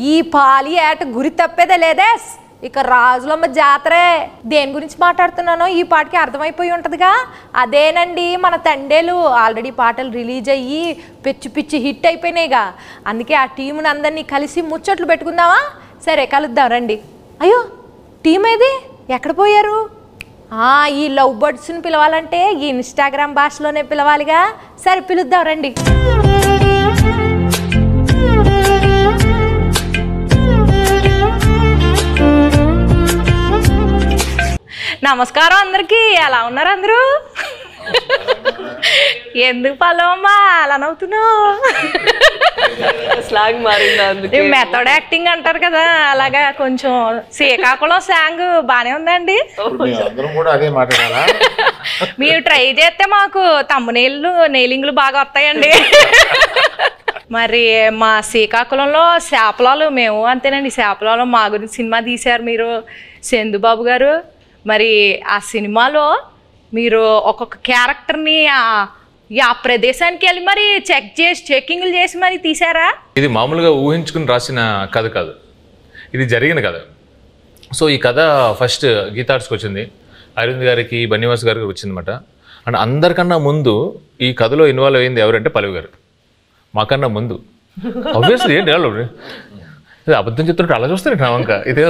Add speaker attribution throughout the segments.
Speaker 1: ఈ పాలి ఏట గురి తప్పేదే లేదే. ఇక రాజులమ్మ జాతరే. దేని గురించి మాట్లాడుతున్నానో ఈ పాటకి అర్థమైపోయి ఉంటుందిగా. అదేనండి మన తండేలు. ఆల్రెడీ పాటలు రిలీజ్ అయ్యి పిచ్చి పిచ్చి హిట్ అయిపోయినాయిగా. అందుకే ఆ టీంని అందరినీ కలిసి ముచ్చట్లు పెట్టుకుందామా? సరే కలుద్దాం రండి. అయ్యో టీం ఏది, ఎక్కడ పోయారు? ఈ లవ్ బర్డ్స్ని పిలవాలంటే ఈ ఇన్స్టాగ్రామ్ భాషలోనే పిలవాలిగా. సరే పిలుద్దాం రండి. నమస్కారం అందరికి. ఎలా ఉన్నారు అందరూ? ఎందుకు పల్లవమ్మా అలా నవ్వుతున్నావు?
Speaker 2: స్లాంగ్ మారింది,
Speaker 1: మెథడ్ యాక్టింగ్ అంటారు కదా, అలాగా కొంచెం శ్రీకాకుళం స్లాంగ్ బానే ఉందండి. మీరు ట్రై చేస్తే మాకు తమ్మునేళ్ళు నెయిలింగ్లు బాగా వస్తాయండి. మరి మా శ్రీకాకుళంలో శాపలాలు మేము అంతేనండి. శాపలాలు మా గురించి సినిమా తీశారు మీరు, చందుబాబు గారు. మరి ఆ సినిమాలో మీరు ఒక్కొక్క క్యారెక్టర్ని ఆ ప్రదేశానికి వెళ్ళి మరి చెక్కింగ్లు చేసి మరి తీసారా?
Speaker 3: ఇది మామూలుగా ఊహించుకుని రాసిన కథ కాదు, ఇది జరిగిన కథ. సో ఈ కథ ఫస్ట్ గీతార్ట్స్కి వచ్చింది, అరవింద్ గారికి, బన్నివాస్ గారికి వచ్చిందన్నమాట. అండ్ అందరికన్నా ముందు ఈ కథలో ఇన్వాల్వ్ అయింది ఎవరంటే పల్లవి గారు. మాకన్నా ముందు ఆబ్వియస్లీ ఏంటి అబద్ధం చెప్తుంటే అలా చూస్తారు నా వంక. ఇదే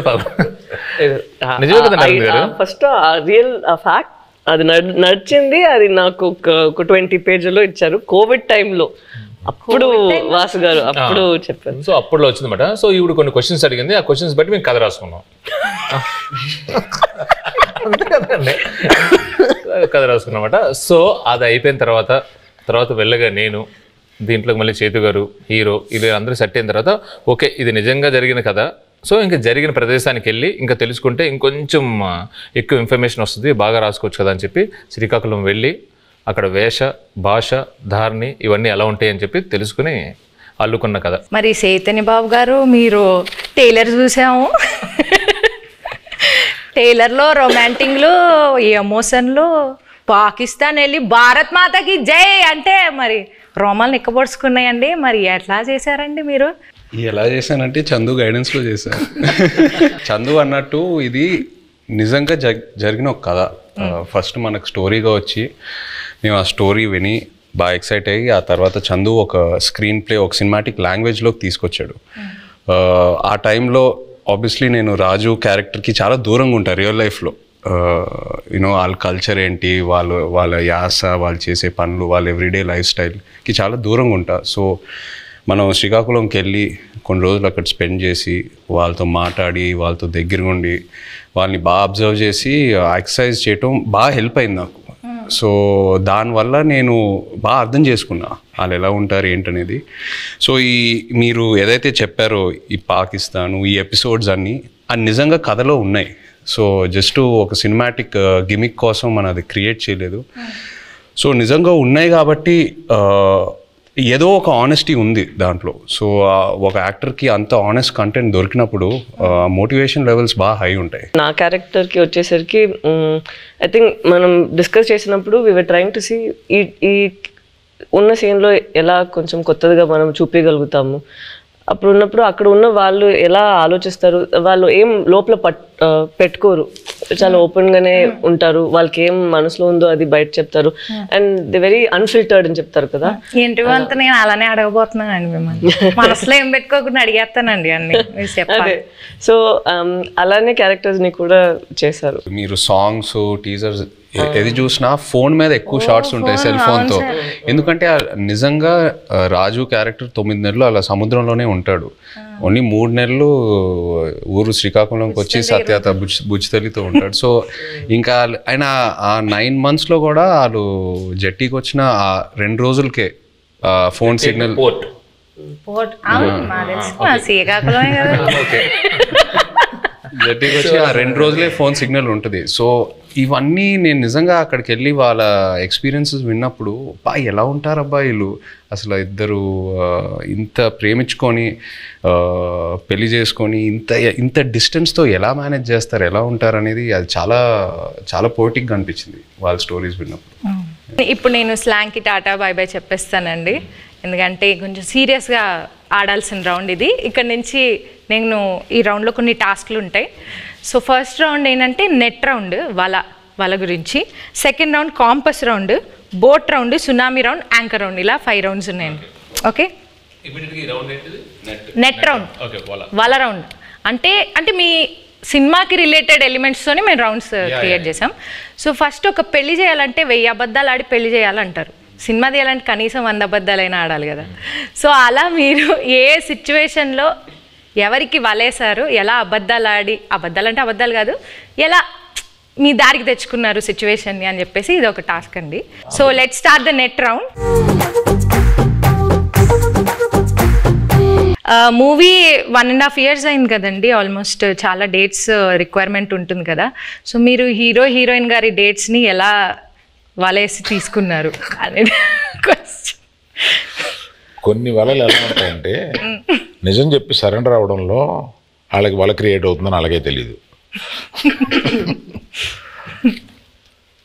Speaker 3: నిజమే కదా
Speaker 2: ఫస్ట్ రియల్ ఫ్యాక్ట్. అది నడిచింది. అది నాకు ఒక 20 పేజీలో ఇచ్చారు కోవిడ్ టైంలో. అప్పుడు వాసు గారు అప్పుడు చెప్పారు.
Speaker 3: సో అప్పుడులో వచ్చిందన్నమాట. సో ఈవిడ కొన్ని క్వశ్చన్స్ అడిగింది, ఆ క్వశ్చన్స్ బట్టి మేము కథ రాసుకున్నాం. అంతే కదండి, కథ రాసుకున్నమాట. సో అది అయిపోయిన తర్వాత వెళ్ళగా నేను దీంట్లోకి మళ్ళీ చేతు గారు హీరో, ఇది అందరూ సెట్ అయిన తర్వాత ఓకే ఇది నిజంగా జరిగిన కథ. సో ఇంకా జరిగిన ప్రదేశానికి వెళ్ళి ఇంకా తెలుసుకుంటే ఇంకొంచెం ఎక్కువ ఇన్ఫర్మేషన్ వస్తుంది, బాగా రాసుకోవచ్చు కదా అని చెప్పి శ్రీకాకుళం వెళ్ళి అక్కడ వేష, భాష, ధారణి ఇవన్నీ ఎలా ఉంటాయి అని చెప్పి తెలుసుకుని అల్లుకున్న కథ.
Speaker 1: మరి చైతన్య బాబు గారు మీరు టైలర్ చూసాము. టైలర్లో రొమాంటిక్లు, ఎమోషన్లు, పాకిస్తాన్ వెళ్ళి భారత్ మాతకి జై అంటే మరి రోమాలు నిక్కబొడుచుకున్నాయండి. మరి ఎట్లా చేశారండి మీరు?
Speaker 4: ఎలా చేశానంటే చందు గైడెన్స్లో చేశాను. చందు అన్నట్టు ఇది నిజంగా జరిగిన ఒక కథ. ఫస్ట్ మనకు స్టోరీగా వచ్చి మేము ఆ స్టోరీ విని బాగా ఎక్సైట్ అయ్యి ఆ తర్వాత చందు ఒక స్క్రీన్ ప్లే ఒక సినిమాటిక్ లాంగ్వేజ్లోకి తీసుకొచ్చాడు. ఆ టైంలో ఆబ్వియస్లీ నేను రాజు క్యారెక్టర్కి చాలా దూరంగా ఉంటాను రియల్ లైఫ్లో. యూనో వాళ్ళ కల్చర్ ఏంటి, వాళ్ళ యాస, వాళ్ళు చేసే పనులు, వాళ్ళ ఎవ్రీడే లైఫ్ స్టైల్కి చాలా దూరంగా ఉంటా. సో మనం శ్రీకాకుళంకి వెళ్ళి కొన్ని రోజులు అక్కడ స్పెండ్ చేసి వాళ్ళతో మాట్లాడి వాళ్ళతో దగ్గరగా ఉండి వాళ్ళని బాగా అబ్జర్వ్ చేసి ఎక్సర్సైజ్ చేయటం బాగా హెల్ప్ అయింది నాకు. సో దానివల్ల నేను బాగా అర్థం చేసుకున్నా వాళ్ళు ఎలా ఉంటారు ఏంటనేది. సో మీరు ఏదైతే చెప్పారో ఈ పాకిస్తాను ఈ ఎపిసోడ్స్ అన్నీ అది నిజంగా కథలో ఉన్నాయి. సో జస్ట్ ఒక సినిమాటిక్ గిమిక్ కోసం మనం అది క్రియేట్ చేయలేదు. సో నిజంగా ఉన్నాయి కాబట్టి ఏదో ఒక ఆనెస్టీ ఉంది దాంట్లో. సో ఒక యాక్టర్కి అంత ఆనెస్ట్ కంటెంట్ దొరికినప్పుడు మోటివేషన్ లెవెల్స్ బాగా హై ఉంటాయి.
Speaker 2: నా క్యారెక్టర్కి వచ్చేసరికి ఐ థింక్ మనం డిస్కస్ చేసినప్పుడు we were trying to see ఈ ఉన్న సీన్లో ఎలా కొంచెం కొత్తగా మనం చూపించగలుగుతాము. అప్పుడు ఉన్నప్పుడు అక్కడ ఉన్న వాళ్ళు ఎలా ఆలోచిస్తారు, వాళ్ళు ఏం లోపల పెట్టుకోరు, చాలా ఓపెన్గానే ఉంటారు. వాళ్ళకి ఏం మనసులో ఉందో అది బయట చెప్తారు. అండ్ ది వెరీ అన్ఫిల్టర్డ్ అని చెప్తారు కదా.
Speaker 1: ఏంటి అంతా నేను అలానే అడగబోతున్నానండి మిమ్మల్ని. మనసులో ఏం పెట్టుకోకుండా అడిగేస్తానండి అన్ని.
Speaker 2: అదే సో అలానే క్యారెక్టర్స్ని కూడా చేశారు.
Speaker 4: మీరు సాంగ్స్, టీజర్స్ ఏది చూసినా ఫోన్ మీద ఎక్కువ షార్ట్స్ ఉంటాయి సెల్ ఫోన్తో. ఎందుకంటే నిజంగా రాజు క్యారెక్టర్ 9 నెలలు అలా సముద్రంలోనే ఉంటాడు. ఓన్లీ 3 నెలలు ఊరు శ్రీకాకుళంకి వచ్చి సత్యత బుజ్జితల్లితో ఉంటాడు. సో ఇంకా ఆయన ఆ 9 monthsలో కూడా వాళ్ళు జట్టీకి వచ్చిన ఆ 2 రోజులకే ఫోన్ సిగ్నల్ జట్టీకి వచ్చి ఆ 2 రోజులే ఫోన్ సిగ్నల్ ఉంటుంది. సో ఇవన్నీ నేను నిజంగా అక్కడికి వెళ్ళి వాళ్ళ ఎక్స్పీరియన్సెస్ విన్నప్పుడు బా ఎలా ఉంటారు అబ్బాయిలు అసలు ఇద్దరు ఇంత ప్రేమించుకొని పెళ్లి చేసుకొని ఇంత డిస్టెన్స్తో ఎలా మేనేజ్ చేస్తారు, ఎలా ఉంటారు అనేది అది చాలా చాలా పోయిటిక్గా అనిపించింది వాళ్ళ స్టోరీస్ విన్నప్పుడు.
Speaker 1: ఇప్పుడు నేను స్లాంగ్కి టాటా బాయ్ బాయ్ చెప్పేస్తానండి, ఎందుకంటే కొంచెం సీరియస్గా ఆడాల్సిన రౌండ్ ఇది. ఇక్కడ నుంచి నేను ఈ రౌండ్లో కొన్ని టాస్క్లు ఉంటాయి. సో ఫస్ట్ రౌండ్ ఏంటంటే నెట్ రౌండ్, వల గురించి. Second round campus round, boat round, tsunami round, anchor round, ఇలా 5 రౌండ్స్ ఉన్నాయండి. ఓకే, నెట్ రౌండ్, వల రౌండ్ అంటే మీ సినిమాకి రిలేటెడ్ ఎలిమెంట్స్తోనే మేము రౌండ్స్ క్రియేట్ చేసాం. సో ఫస్ట్ ఒక పెళ్లి చేయాలంటే 1000 అబద్ధాలు ఆడి పెళ్లి చేయాలంటారు. సినిమా తీయాలంటే కనీసం 100 అబద్ధాలైనా ఆడాలి కదా. సో అలా మీరు ఏ సిచ్యువేషన్లో ఎవరికి వలేశారు, ఎలా అబద్ధాలు ఆడి, అబద్ధాలు అంటే అబద్ధాలు కాదు, ఎలా మీ దారికి తెచ్చుకున్నారు సిచ్యువేషన్ని అని చెప్పేసి ఇది ఒక టాస్క్ అండి. So let start the net round. Movie 1.5 years అయింది కదండి, ఆల్మోస్ట్ చాలా డేట్స్ రిక్వైర్మెంట్ ఉంటుంది కదా. సో మీరు హీరోయిన్ గారి డేట్స్ని ఎలా వలేసి తీసుకున్నారు అనేది క్వశ్చన్.
Speaker 5: కొన్ని వలలు ఎలా ఉంటాయంటే నిజం చెప్పి సరెండర్ అవడంలో వాళ్ళకి వల క్రియేట్ అవుతుందని అలాగే తెలియదు.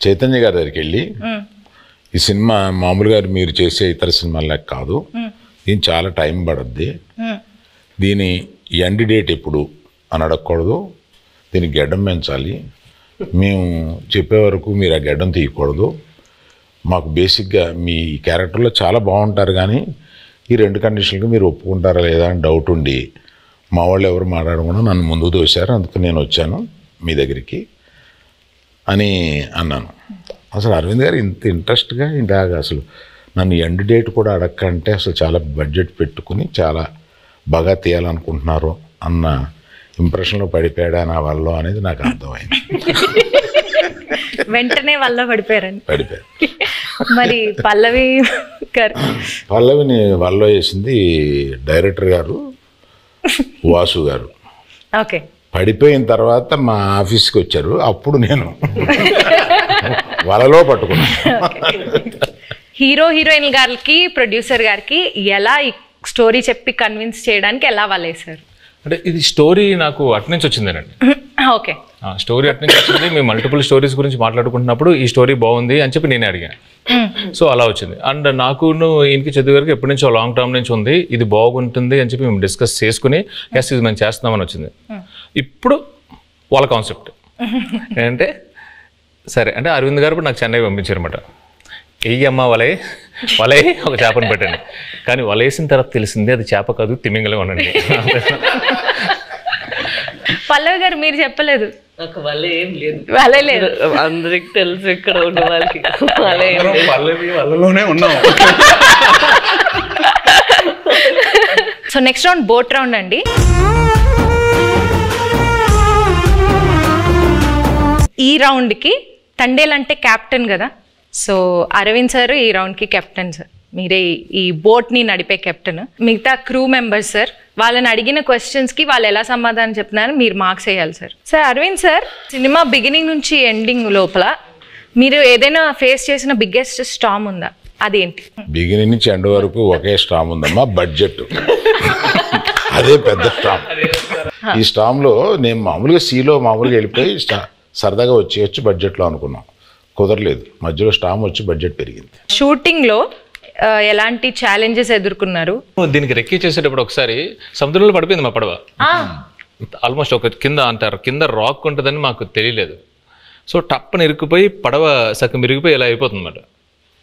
Speaker 5: చైతన్య గారి దగ్గరికి వెళ్ళి ఈ సినిమా మామూలుగా మీరు చేసే ఇతర సినిమాలకు కాదు, దీని చాలా టైం పడుద్ది, దీని ఎండ్ డేట్ ఎప్పుడు అని అడగకూడదు, దీనికి గెడ్డం పెంచాలి, మేము చెప్పే వరకు మీరు ఆ గెడ్డం తీయకూడదు, మాకు బేసిక్గా మీ క్యారెక్టర్లో చాలా బాగుంటారు కానీ ఈ 2 కండిషన్లకు మీరు ఒప్పుకుంటారా లేదా అని డౌట్ ఉండి మా వాళ్ళు ఎవరు మాట్లాడకుండా నన్ను ముందుకు తోశారు, అందుకు నేను వచ్చాను మీ దగ్గరికి అని అన్నాను. అసలు అరవింద్ గారు ఇంత ఇంట్రెస్ట్గా ఇలాగ అసలు నన్ను ఎండ్ డేట్ కూడా అడగకంటే అసలు చాలా బడ్జెట్ పెట్టుకుని చాలా బాగా తీయాలనుకుంటున్నారు అన్న ఇంప్రెషన్లో పడిపోయాడా నా వల్ల అనేది నాకు అర్థమైంది.
Speaker 1: వెంటనే వల్ల పడిపోయారు. మరి
Speaker 5: పల్లవిని వల్ల వేసింది డైరెక్టర్ గారు వాసు గారు.
Speaker 1: ఓకే,
Speaker 5: పడిపోయిన తర్వాత మా ఆఫీస్కి వచ్చారు, అప్పుడు నేను వలలో పట్టుకున్నాను.
Speaker 1: హీరోయిన్ గారికి ప్రొడ్యూసర్ గారికి ఎలా ఈ స్టోరీ చెప్పి కన్విన్స్ చేయడానికి ఎలా వలేసారు?
Speaker 3: అంటే ఇది స్టోరీ నాకు అటు నుంచి వచ్చిందేనండి.
Speaker 1: ఓకే,
Speaker 3: స్టోరీ అటు నుంచి వచ్చింది. మేము మల్టిపుల్ స్టోరీస్ గురించి మాట్లాడుకుంటున్నప్పుడు ఈ స్టోరీ బాగుంది అని చెప్పి నేనే అడిగాను. సో అలా వచ్చింది. అండ్ నాకును ఈయనకి చదువు గారికి ఎప్పటి నుంచో లాంగ్ టర్మ్ నుంచి ఉంది, ఇది బాగుంటుంది అని చెప్పి మేము డిస్కస్ చేసుకుని ఎస్ ఇది మేము చేస్తున్నామని వచ్చింది. ఇప్పుడు వాళ్ళ కాన్సెప్ట్ ఏంటంటే సరే అంటే అరవింద్ గారు నాకు చెన్నై పంపించారన్నమాట. అమ్మ వలే ఒక చేపను పెట్టండి, కానీ వలేసిన తర్వాత తెలిసింది అది చేప కాదు తిమింగలం అనండి.
Speaker 1: పల్లవి గారు మీరు చెప్పలేదు.
Speaker 2: నాకు వలే ఏం లేదు,
Speaker 1: వలే లేదు,
Speaker 2: అందరికి తెలుసు ఇక్కడ ఉన్న వాళ్ళకి
Speaker 4: వలలోనే ఉన్నాం.
Speaker 1: So next round boat round అండి. ఈ రౌండ్కి తండేల్ అంటే క్యాప్టెన్ కదా, సో అరవింద్ సార్ ఈ రౌండ్కి కెప్టెన్ సార్, మీరే ఈ బోట్ని నడిపే కెప్టెన్. మిగతా క్రూ మెంబర్స్ సార్, వాళ్ళని అడిగిన క్వశ్చన్స్కి వాళ్ళు ఎలా సమాధానం చెప్తున్నారు మీరు మార్క్స్ వేయాలి sir. Sir Arvind sir, cinema beginning నుంచి ఎండింగ్ లోపల మీరు ఏదైనా ఫేస్ చేసిన బిగ్గెస్ట్ స్టామ్ ఉందా, అదేంటి?
Speaker 5: బిగినింగ్ నుంచి ఎండ్ వరకు ఒకే స్టామ్ ఉందమ్మా, బడ్జెట్. అదే పెద్ద స్టామ్. ఈ స్టామ్లో నేను మామూలుగా మామూలుగా వెళ్ళిపోయి సరదాగా వచ్చి బడ్జెట్లో అనుకున్నాం, కుదరలేదు. మధ్యలో స్టామ్ వచ్చి బడ్జెట్ పెరిగింది.
Speaker 1: షూటింగ్లో ఎలాంటి ఛాలెంజెస్ ఎదుర్కొన్నారు?
Speaker 3: దీనికి రెక్కి చేసేటప్పుడు ఒకసారి సముద్రంలో పడిపోయింది మా పడవ. ఆల్మోస్ట్ ఒక కింద అంటారు కింద రాక్ ఉంటుందని మాకు తెలియలేదు. సో టప్పని ఇరుక్కుపోయి పడవ సగం ఇరిగిపోయి ఇలా అయిపోతుంది అన్నమాట.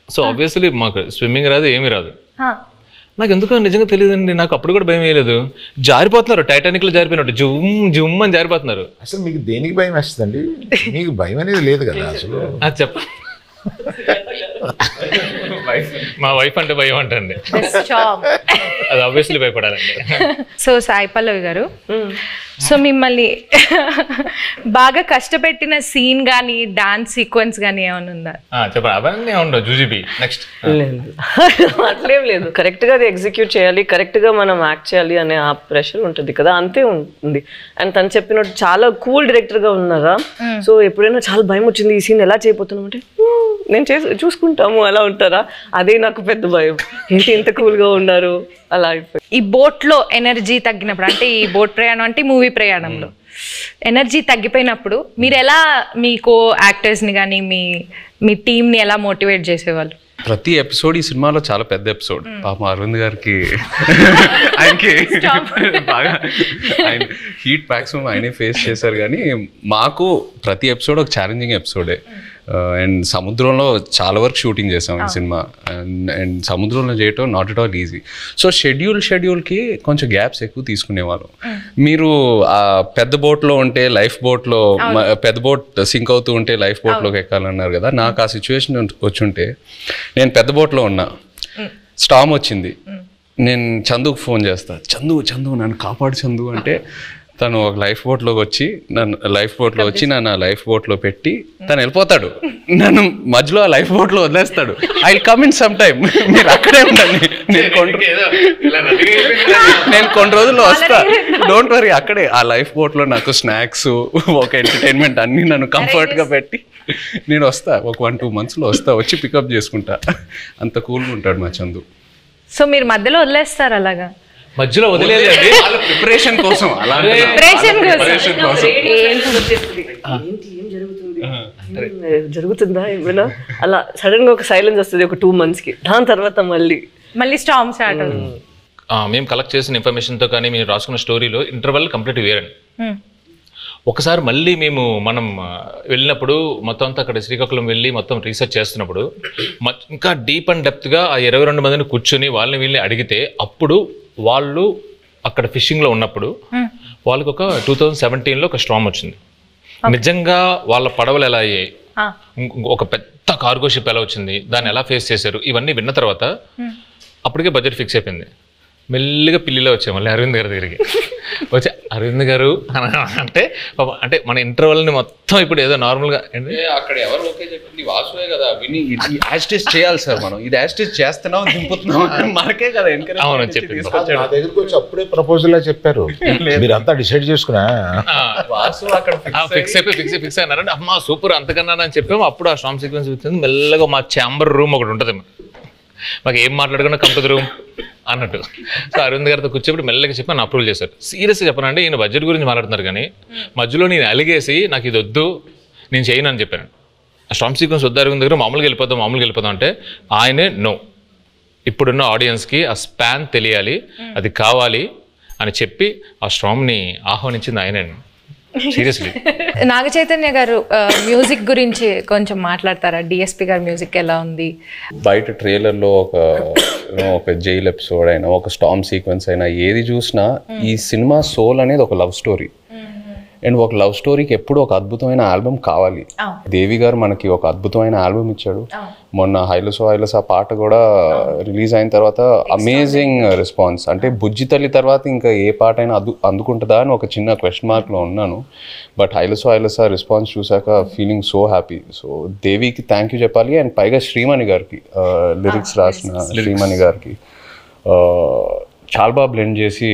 Speaker 3: సో ఆబ్వియస్లీ మాకు స్విమ్మింగ్ రాదు, ఏమీ రాదు. నాకు ఎందుకో నిజంగా తెలియదండి, నాకు అప్పుడు కూడా భయం వేయలేదు. జారిపోతున్నారు, టైటానిక్లో జారిపోయినట్టు జుమ్ అని జారిపోతున్నారు.
Speaker 5: అసలు మీకు దేనికి భయం వేస్తుందండి? మీకు భయం అనేది లేదు కదా అసలు.
Speaker 3: అది చెప్ప మా వైఫ్ అంటే భయం అంటండి, అది ఆబ్వియస్లీ భయపడాలండి.
Speaker 1: సో సాయి పల్లవి గారు, సో మిమ్మల్ని బాగా కష్టపెట్టిన సీన్ కానీ డాన్స్ సీక్వెన్స్ కానీ ఏమైనా ఉందా?
Speaker 3: చెప్పండి. అవన్నీ ఉండవు జూజీబీ. నెక్స్ట్
Speaker 2: లేదు, అట్లేం లేదు. కరెక్ట్గా అది ఎగ్జిక్యూట్ చేయాలి, కరెక్ట్గా మనం యాక్ట్ చేయాలి అనే ఆ ప్రెషర్ ఉంటుంది కదా, అంతే ఉంటుంది. అండ్ తను చెప్పినట్టు చాలా కూల్ డైరెక్టర్గా ఉన్నారా. సో ఎప్పుడైనా చాలా భయం వచ్చింది ఈ సీన్ ఎలా చేయబోతున్నాం అంటే నేను చూసుకుంటాము అలా ఉంటారా, అదే నాకు పెద్ద భయం. ఏంటి ఇంత కూల్గా ఉన్నారు అలా అయిపోయి.
Speaker 1: ఈ బోట్లో ఎనర్జీ తగ్గినప్పుడు, అంటే ఈ బోట్ ప్రయాణం అంటే మూవీ ప్రయాణంలో ఎనర్జీ తగ్గిపోయినప్పుడు మీరు ఎలా మీ కో యాక్టర్స్ని కానీ మీ టీంని ఎలా మోటివేట్ చేసేవాళ్ళు?
Speaker 4: ప్రతి ఎపిసోడ్ ఈ సినిమాలో చాలా పెద్ద ఎపిసోడ్. పాపం అరవింద్ గారికి ఆయనకి బాగా ఆయన హీట్ మ్యాక్సిమం ఆయనే ఫేస్ చేశారు. కానీ మాకు ప్రతి ఎపిసోడ్ ఒక ఛాలెంజింగ్ ఎపిసోడే. అండ్ సముద్రంలో చాలా వరకు షూటింగ్ చేసాం ఈ సినిమా. అండ్ సముద్రంలో చేయటం not at all easy. So షెడ్యూల్కి కొంచెం గ్యాప్స్ ఎక్కువ తీసుకునేవాళ్ళం. మీరు ఆ పెద్ద బోట్లో ఉంటే లైఫ్ బోట్లో, పెద్ద బోట్ సింక్ అవుతూ ఉంటే లైఫ్ బోట్లోకి ఎక్కాలన్నారు కదా. నాకు ఆ సిచ్యువేషన్ వచ్చుంటే, నేను పెద్ద బోట్లో ఉన్నా, స్టామ్ వచ్చింది, నేను చందుకు ఫోన్ చేస్తా, చందు నన్ను కాపాడు చందు అంటే, తను ఒక లైఫ్ బోట్లోకి వచ్చి నన్ను లైఫ్ బోట్లో పెట్టి తను వెళ్ళిపోతాడు. నన్ను మధ్యలో ఆ లైఫ్ బోట్లో వదిలేస్తాడు. I will come in some time, మీరు అక్కడే ఉండండి, నేను కొన్ని రోజుల్లో వస్తా, డోంట్ వరీ. అక్కడే ఆ లైఫ్ బోట్లో నాకు స్నాక్స్, ఒక ఎంటర్టైన్మెంట్ అన్నీ నన్ను కంఫర్ట్గా పెట్టి నేను వస్తా. ఒక 1-2 monthsలో వస్తా, వచ్చి పికప్ చేసుకుంటా. అంత కూల్గా ఉంటాడు మా చందు.
Speaker 1: సో మీరు మధ్యలో వదిలేస్తారు అలాగా?
Speaker 3: మధ్యలో వదిలేదండి,
Speaker 4: ప్రిపరేషన్ కోసం. అలా
Speaker 2: జరుగుతుందా ఏమైనా అలా సడన్ గా ఒక సైలెన్స్ వస్తుంది ఒక 2 monthsకి. దాని తర్వాత మళ్ళీ
Speaker 1: స్టార్మ్ స్టార్ట్ అవుతుంది.
Speaker 3: మేము కలెక్ట్ చేసిన ఇన్ఫర్మేషన్తో కానీ మీరు రాసుకున్న స్టోరీలో ఇంటర్వల్ కంప్లీట్ వేరండి. ఒకసారి మళ్ళీ మనం వెళ్ళినప్పుడు మొత్తం అంతా అక్కడ శ్రీకాకుళం వెళ్ళి మొత్తం రీసెర్చ్ చేస్తున్నప్పుడు ఇంకా డీప్ అండ్ డెప్త్గా ఆ 22 మందిని కూర్చొని వాళ్ళని వీళ్ళని అడిగితే, అప్పుడు వాళ్ళు అక్కడ ఫిషింగ్లో ఉన్నప్పుడు వాళ్ళకి ఒక 2017లో ఒక స్టార్మ్ వచ్చింది. నిజంగా వాళ్ళ పడవలు ఎలా అయ్యాయి, ఒక పెద్ద కార్గో షిప్ ఎలా వచ్చింది, దాన్ని ఎలా ఫేస్ చేశారు, ఇవన్నీ విన్న తర్వాత అప్పటికే బడ్జెట్ ఫిక్స్ అయిపోయింది. మెల్లిగా పిల్లిలో వచ్చాయి మళ్ళీ అరవింద్ గారి దగ్గరికి వచ్చి, అరవింద్ గారు అంటే మన ఇంటర్వల్ని మొత్తం ఇప్పుడు ఏదో నార్మల్గా
Speaker 4: అక్కడ ఎవరు ఓకే చెప్పింది వాసువే కదా, విని యాస్టేజ్ చేయాలి సార్, మనం ఇది యాస్టేజ్ చేస్తున్నాం దింపుతున్నాం మనకే కదా ఎంకరేజ్.
Speaker 3: అవును చెప్పింది.
Speaker 5: నా దగ్గరికి వచ్చి అప్పుడే ప్రపోజల్ చెప్పారు, మీరంతా డిసైడ్ చేసుకున్నా
Speaker 4: వాసు అక్కడ
Speaker 3: ఫిక్స్ అయినారంటే అమ్మా సూపర్ అంతకన్నా అని చెప్పాము. అప్పుడు ఆ స్టార్మ్ సీక్వెన్స్ వచ్చింది. మెల్లగా మా ఛాంబర్ రూమ్ ఒకటి ఉంటుంది, మాకు ఏం మాట్లాడుకున్నా కంపెనీ రూమ్ అన్నట్టు. సో అరవింద్ గారితో కూర్చోబెట్టి మెల్లగా చెప్పి నన్ను అప్రూవల్ చేశారు. సీరియస్గా చెప్పనంటే ఈయన బడ్జెట్ గురించి మాట్లాడుతున్నారు, కానీ మధ్యలో నేను అలిగేసి నాకు ఇది వద్దు నేను చేయను అని చెప్పాను. ఆ స్టార్మ్ సీక్వెన్స్ వద్దు అరవింద్ దగ్గర, మామూలుగా వెళ్ళిపోతాం అంటే ఆయనే నో, ఇప్పుడున్న ఆడియన్స్కి ఆ స్పాన్ తెలియాలి, అది కావాలి అని చెప్పి ఆ స్టార్మ్ని ఆహ్వానించింది ఆయనే. సీరియస్లీ.
Speaker 1: నాగ చైతన్య గారు మ్యూజిక్ గురించి కొంచెం మాట్లాడతారా? డిఎస్పి గారి మ్యూజిక్ ఎలా ఉంది?
Speaker 4: బయట ట్రైలర్లో ఒక జైల్ ఎపిసోడ్ అయినా, ఒక స్టార్మ్ సీక్వెన్స్ అయినా, ఏది చూసినా ఈ సినిమా సోల్ అనేది ఒక లవ్ స్టోరీ. అండ్ ఒక లవ్ స్టోరీకి ఎప్పుడు ఒక అద్భుతమైన ఆల్బమ్ కావాలి. దేవి గారు మనకి ఒక అద్భుతమైన ఆల్బమ్ ఇచ్చాడు. మొన్న హైలసో పాట కూడా రిలీజ్ అయిన తర్వాత అమేజింగ్ రెస్పాన్స్. అంటే బుజ్జి తల్లి తర్వాత ఇంకా ఏ పాట అయినా అందుకుంటుందా అని ఒక చిన్న క్వశ్చన్ మార్క్లో ఉన్నాను. బట్ హైలసో రెస్పాన్స్ చూసాక ఫీలింగ్ సో హ్యాపీ. సో దేవికి థ్యాంక్ యూ చెప్పాలి. అండ్ పైగా శ్రీమణి గారికి, లిరిక్స్ రాసిన శ్రీమణి గారికి చాలా బాగా బ్లెండ్ చేసి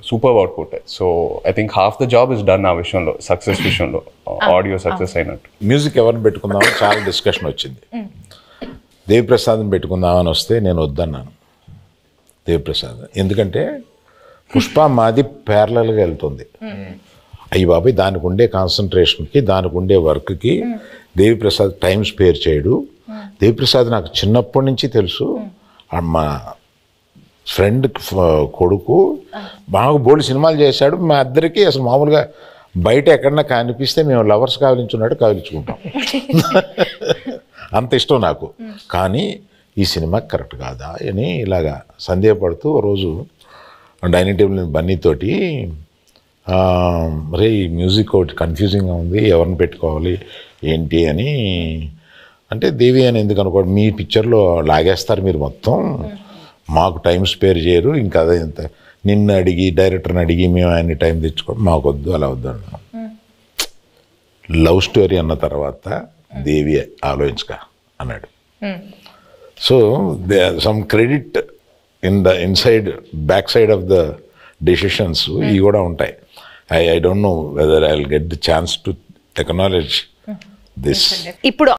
Speaker 4: super output. So I think half the job is done ఆ విషయంలో, సక్సెస్ విషయంలో, ఆడియో సక్సెస్ అయినట్టు.
Speaker 5: మ్యూజిక్ ఎవరిని పెట్టుకుందామని చాలా డిస్కషన్ వచ్చింది. దేవిప్రసాద్ని పెట్టుకుందామని వస్తే నేను వద్దన్నాను దేవిప్రసాద్. ఎందుకంటే పుష్ప మాది ప్యారలల్గా వెళ్తుంది. అయ్యి బాబాయ్ దానికి ఉండే కాన్సన్ట్రేషన్కి, దానికి ఉండే వర్క్కి దేవిప్రసాద్ టైం స్పేర్ చేయడు. దేవిప్రసాద్ నాకు చిన్నప్పటి నుంచి తెలుసు. మా ఫ్రెండ్ కొడుకు బాగా బోల్డ్ సినిమాలు చేశాడు. మా ఇద్దరికి అసలు మామూలుగా బయట ఎక్కడన్నా కనిపిస్తే మేము లవర్స్ కావలించున్నట్టు కావలించుకుంటాం. అంత ఇష్టం నాకు. కానీ ఈ సినిమా కరెక్ట్ కాదా అని ఇలాగా సందేహపడుతూ రోజు డైనింగ్ టేబుల్ బన్నీతోటి రే ఈ మ్యూజిక్ ఒకటి కన్ఫ్యూజింగ్గా ఉంది, ఎవరిని పెట్టుకోవాలి ఏంటి అని అంటే, దేవి అని ఎందుకు అనుకోండి, మీ పిక్చర్లో లాగేస్తారు మీరు మొత్తం, మాకు టైం స్పేర్ చేయరు, ఇంకా అదే ఇంత నిన్ను అడిగి డైరెక్టర్ని అడిగి మేము ఆయన్ని టైం తెచ్చుకోండి, మాకు వద్దు, అలా వద్దు అన్నాం. లవ్ స్టోరీ అన్న తర్వాత దేవి ఆలోచించక అన్నాడు. So some credit inside back side of the decisions ఇవి కూడా ఉంటాయి. I don't know whether I will get the chance to acknowledge this.
Speaker 1: ఇప్పుడు